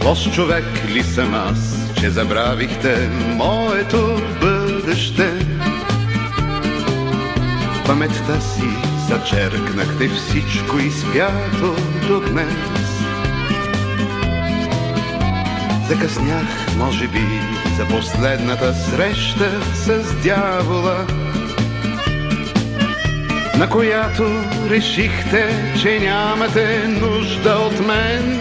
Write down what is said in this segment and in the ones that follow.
Лош човек ли съм аз, че забравихте моето бъдеще? В паметта си зачеркнахте всичко изпято до днес. Закъснях, може би, за последната среща с дявола, на която решихте, че нямате нужда от мен.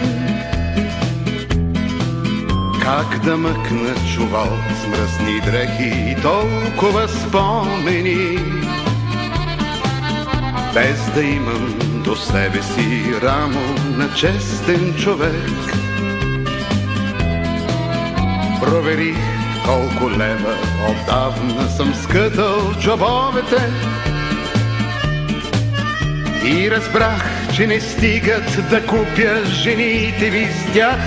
Как да мъкна чувал с мръсни дрехи и толкова спомени, без да имам до себе си рамо на честен човек. Проверих колко лева отдавна съм скътал в джобовете и разбрах, че не стигат да купя жените ви с тях.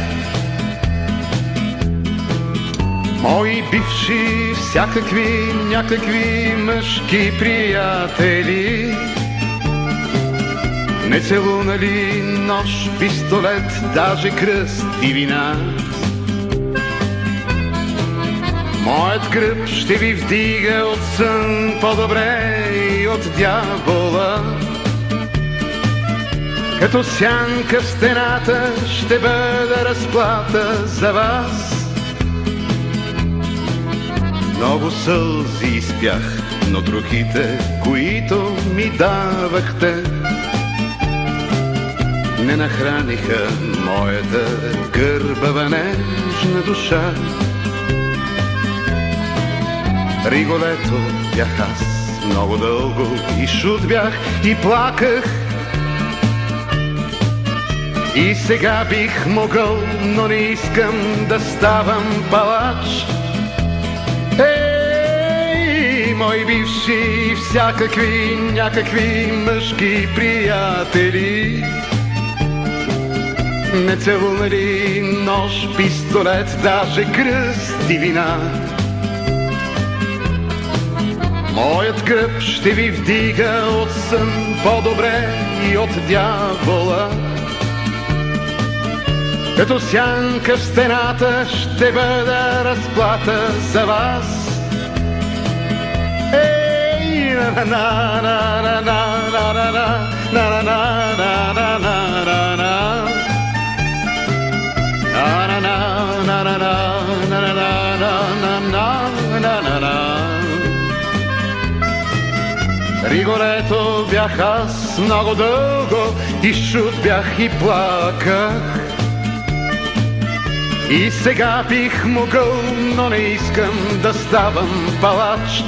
Мои бивши, всякакви, някакви мъжки приятели, не целунали нож, пистолет, даже кръст и вина. Моят гръб ще ви вдига от сън по-добре и от дявола. Като сянка в стената ще бъда разплата за вас. Много сълзи изпях, но другите, които ми давахте, не нахраниха моята гърбава нежна душа. Риголето бях аз много дълго и шут бях и плаках. И сега бих могъл, но не искам да ставам палач. Ей, мои бивши, всякакви, някакви мъжки приятели, не целунали нож, пистолет, даже кръст и вина. Моят гръб ще ви вдига от сън по-добре и от дявола. Като сянка в стената ще бъда разплата за вас. Ей, на на на на на на на на на на на на. Риголето бях аз много дълго и шут бях и плаках. И сега бих могъл, но не искам да ставам палач.